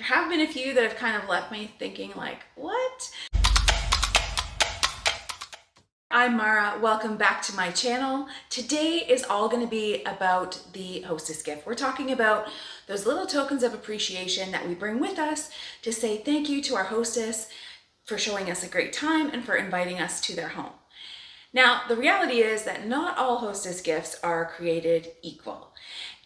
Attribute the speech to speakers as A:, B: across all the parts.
A: There have been a few that have kind of left me thinking like, what? I'm Mara, welcome back to my channel. Today is all going to be about the hostess gift. We're talking about those little tokens of appreciation that we bring with us to say thank you to our hostess for showing us a great time and for inviting us to their home. Now, the reality is that not all hostess gifts are created equal.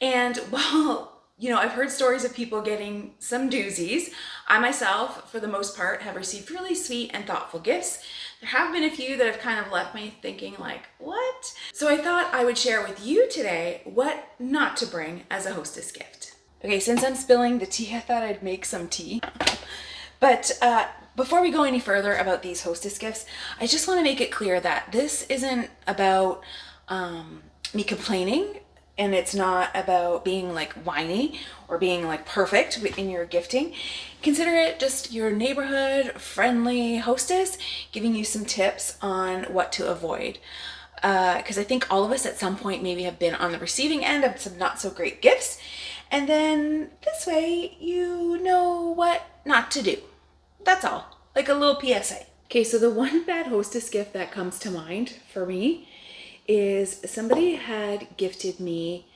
A: And while I've heard stories of people getting some doozies, I myself, for the most part, have received really sweet and thoughtful gifts. There have been a few that have kind of left me thinking like, what? So I thought I would share with you today what not to bring as a hostess gift. Okay, since I'm spilling the tea, I thought I'd make some tea. But before we go any further about these hostess gifts, I just want to make it clear that this isn't about me complaining, and it's not about being like whiny or being like perfect in your gifting. Consider it just your neighborhood friendly hostess giving you some tips on what to avoid. Because I think all of us at some point maybe have been on the receiving end of some not so great gifts. And then this way you know what not to do. That's all, like a little PSA. Okay, so the one bad hostess gift that comes to mind for me is somebody had gifted me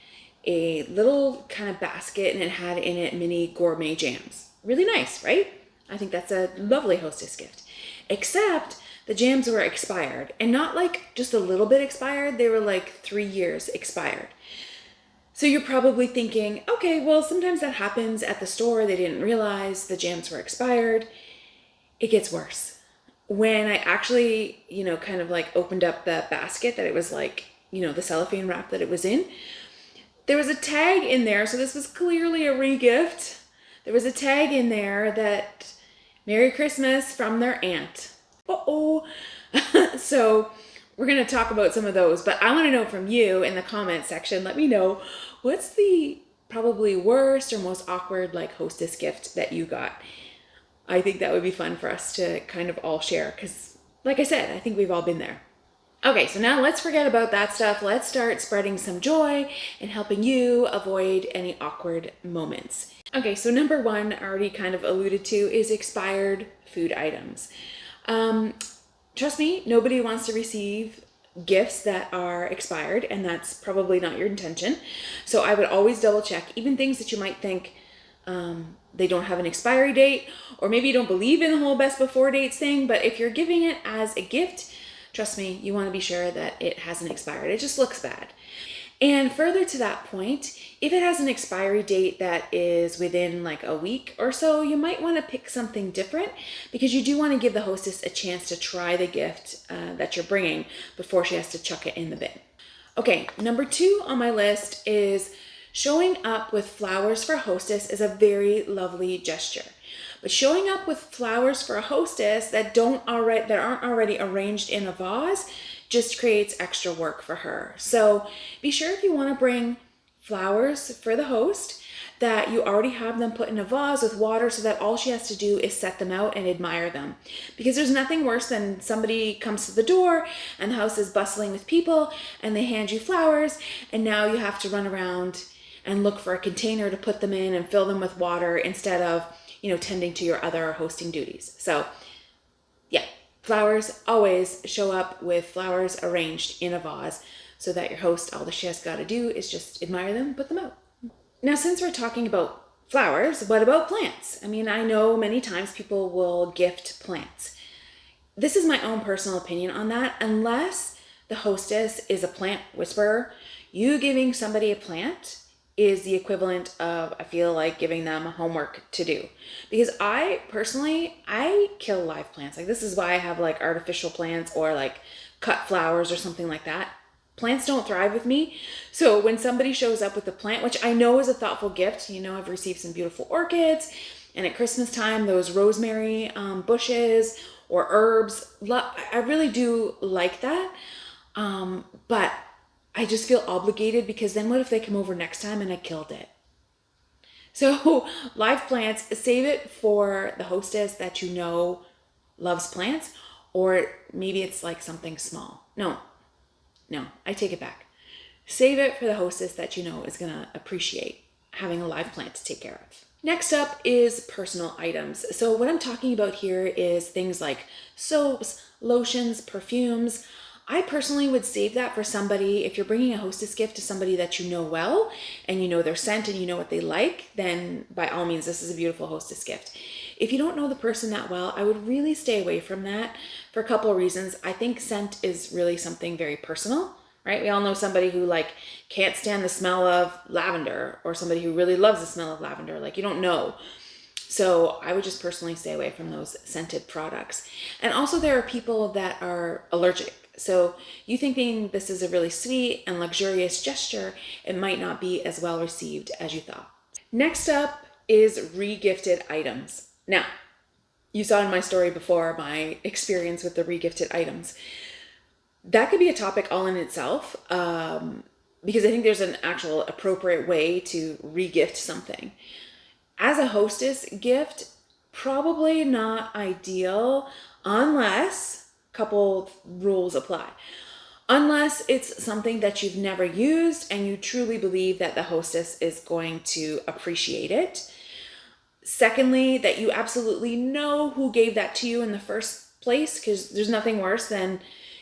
A: a little kind of basket and it had in it mini gourmet jams. Really nice, right? I think that's a lovely hostess gift. Except the jams were expired, and not like just a little bit expired, they were like 3 years expired. So you're probably thinking, okay, well, sometimes that happens at the store. They didn't realize the jams were expired. It gets worse. When I actually, kind of like opened up the basket that it was like, the cellophane wrap that it was in, there was a tag in there. So this was clearly a regift. There was a tag in there that Merry Christmas from their aunt. Uh-oh. So we're going to talk about some of those, but I want to know from you in the comment section. Let me know what's the probably worst or most awkward like hostess gift that you got. I think that would be fun for us to kind of all share because, like I said, I think we've all been there. Okay, so now let's forget about that stuff. Let's start spreading some joy and helping you avoid any awkward moments. Okay, so number one, I already kind of alluded to, is expired food items. Trust me, nobody wants to receive gifts that are expired, and that's probably not your intention. So I would always double check, even things that you might think, they don't have an expiry date, or maybe you don't believe in the whole best before dates thing, but if you're giving it as a gift, trust me, you want to be sure that it hasn't expired. It just looks bad. And further to that point, if it has an expiry date that is within like a week or so, you might want to pick something different because you do want to give the hostess a chance to try the gift that you're bringing before she has to chuck it in the bin. Okay, number two on my list is showing up with flowers for a hostess is a very lovely gesture. But showing up with flowers for a hostess that aren't already arranged in a vase just creates extra work for her. So be sure if you want to bring flowers for the host that you already have them put in a vase with water so that all she has to do is set them out and admire them. Because there's nothing worse than somebody comes to the door and the house is bustling with people and they hand you flowers and now you have to run around and look for a container to put them in and fill them with water instead of, tending to your other hosting duties. So yeah, flowers, always show up with flowers arranged in a vase so that your host, all that she has got to do is just admire them, put them out. Now, since we're talking about flowers, what about plants? I know many times people will gift plants. This is my own personal opinion on that. Unless the hostess is a plant whisperer, you giving somebody a plant is the equivalent of, I feel like, giving them homework to do. Because I kill live plants. Like, this is why I have like artificial plants or like cut flowers or something like that. Plants don't thrive with me. So when somebody shows up with a plant, which I know is a thoughtful gift, I've received some beautiful orchids, and at Christmas time, those rosemary bushes or herbs, I really do like that. But I just feel obligated because then what if they come over next time and I killed it? So live plants, save it for the hostess that loves plants, or maybe it's like something small. No, I take it back. Save it for the hostess that is going to appreciate having a live plant to take care of. Next up is personal items. So what I'm talking about here is things like soaps, lotions, perfumes. I personally would save that for somebody. If you're bringing a hostess gift to somebody that you know well and you know their scent and you know what they like, then by all means, this is a beautiful hostess gift. If you don't know the person that well, I would really stay away from that for a couple of reasons. I think scent is really something very personal, right? We all know somebody who like can't stand the smell of lavender, or somebody who really loves the smell of lavender. Like, you don't know. So I would just personally stay away from those scented products. And also there are people that are allergic. So you thinking this is a really sweet and luxurious gesture, it might not be as well received as you thought. Next up is regifted items. Now, you saw in my story before my experience with the regifted items. That could be a topic all in itself, because I think there's an actual appropriate way to regift something. As a hostess gift, probably not ideal unless a couple rules apply. Unless it's something that you've never used and you truly believe that the hostess is going to appreciate it. Secondly, that you absolutely know who gave that to you in the first place, because there's nothing worse than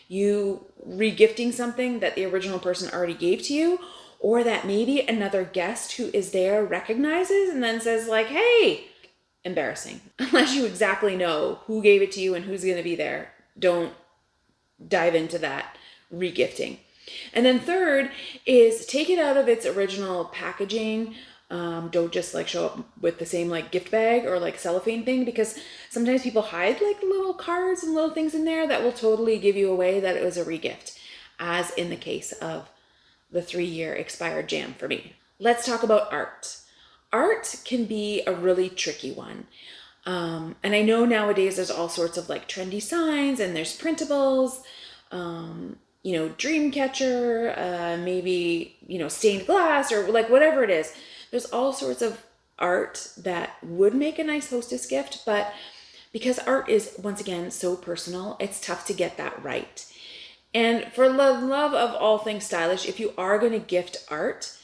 A: you regifting something that the original person already gave to you, or that maybe another guest who is there recognizes and then says like, hey, embarrassing. Unless you exactly know who gave it to you and who's going to be there, don't dive into that regifting. And then third is take it out of its original packaging. Don't just like show up with the same like gift bag or like cellophane thing, because sometimes people hide like little cards and little things in there that will totally give you away that it was a regift, as in the case of the 3-year expired jam for me. Let's talk about art. Art can be a really tricky one. And I know nowadays there's all sorts of like trendy signs and there's printables, dream catcher, maybe, stained glass or like whatever it is. There's all sorts of art that would make a nice hostess gift, but because art is, once again, so personal, it's tough to get that right. And for the love of all things stylish, if you are going to gift art,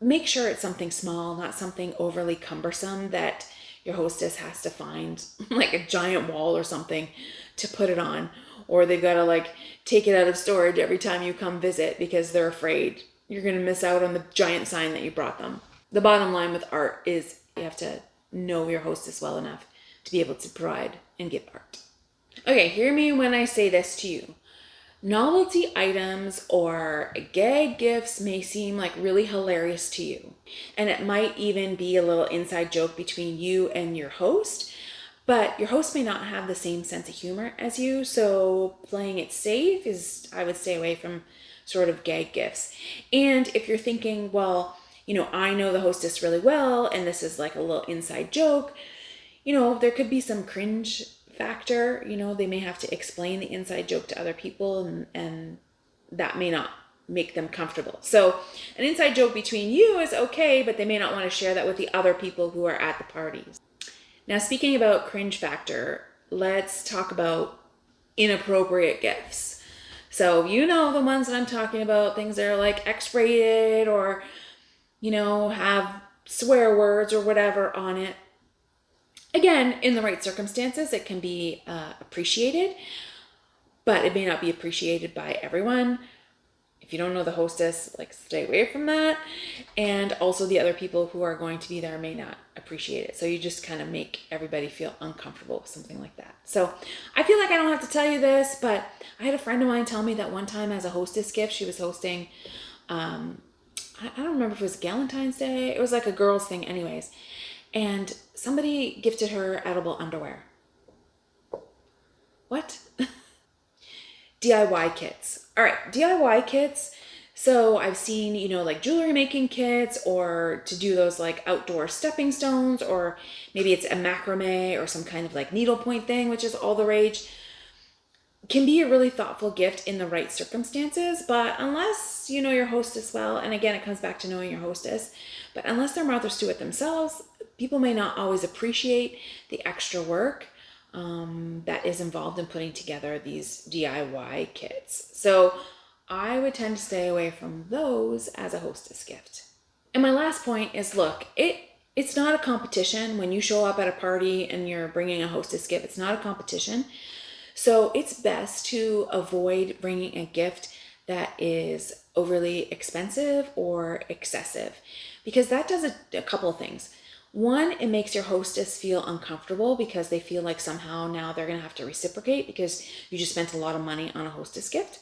A: make sure it's something small, not something overly cumbersome that your hostess has to find like a giant wall or something to put it on, or they've got to like take it out of storage every time you come visit because they're afraid you're going to miss out on the giant sign that you brought them. The bottom line with art is you have to know your hostess well enough to be able to provide and give art. Okay, hear me when I say this to you. Novelty items or gag gifts may seem like really hilarious to you, and it might even be a little inside joke between you and your host, but your host may not have the same sense of humor as you, so playing it safe is, I would stay away from sort of gag gifts. And if you're thinking, well, I know the hostess really well and this is like a little inside joke, there could be some cringe factor. They may have to explain the inside joke to other people, and that may not make them comfortable. So an inside joke between you is okay, but they may not want to share that with the other people who are at the parties. Now, speaking about cringe factor, let's talk about inappropriate gifts. So the ones that I'm talking about, things that are like X-rated or, have swear words or whatever on it. Again, in the right circumstances, it can be appreciated, but it may not be appreciated by everyone. If you don't know the hostess, like stay away from that. And also the other people who are going to be there may not appreciate it. So you just kind of make everybody feel uncomfortable with something like that. So I feel like I don't have to tell you this, but I had a friend of mine tell me that one time as a hostess gift, she was hosting, I don't remember if it was Galentine's Day. It was like a girls thing anyways. And somebody gifted her edible underwear. What? DIY kits. All right, DIY kits. So I've seen, like jewelry making kits, or to do those like outdoor stepping stones, or maybe it's a macrame or some kind of like needlepoint thing, which is all the rage. Can be a really thoughtful gift in the right circumstances, but unless you know your hostess well, and again, it comes back to knowing your hostess, but unless they're Martha Stewart themselves, people may not always appreciate the extra work that is involved in putting together these DIY kits. So I would tend to stay away from those as a hostess gift. And my last point is, look, it it's not a competition. When you show up at a party and you're bringing a hostess gift, it's not a competition. So it's best to avoid bringing a gift that is overly expensive or excessive, because that does a couple of things. One, it makes your hostess feel uncomfortable because they feel like somehow now they're going to have to reciprocate because you just spent a lot of money on a hostess gift.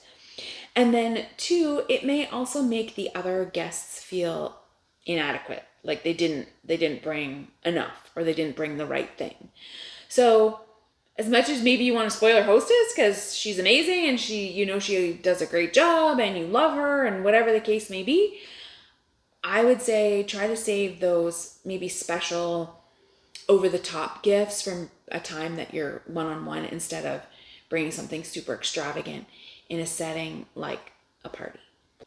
A: And then two, it may also make the other guests feel inadequate, like they didn't bring enough or they didn't bring the right thing. So as much as maybe you want to spoil your hostess because she's amazing and she does a great job and you love her and whatever the case may be, I would say try to save those maybe special over-the-top gifts from a time that you're one-on-one instead of bringing something super extravagant in a setting like a party.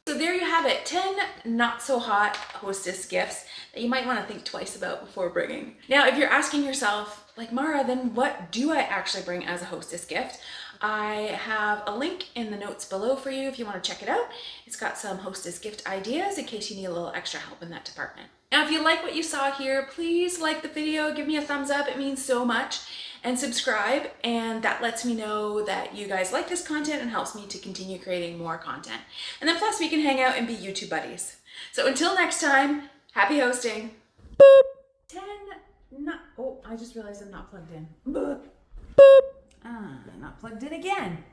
A: So there you have it, 10 not so hot hostess gifts that you might want to think twice about before bringing. Now, if you're asking yourself, like, Mara, then what do I actually bring as a hostess gift? I have a link in the notes below for you if you want to check it out. It's got some hostess gift ideas in case you need a little extra help in that department. Now, if you like what you saw here, please like the video, give me a thumbs up, it means so much, and subscribe, and that lets me know that you guys like this content and helps me to continue creating more content. And then plus we can hang out and be YouTube buddies. So until next time, happy hosting. Boop. 10 not, oh, I just realized I'm not plugged in. Boop. Boop. Not plugged in again.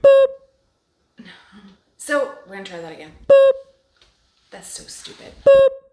A: Boop. So we're gonna try that again. Boop. That's so stupid. Boop.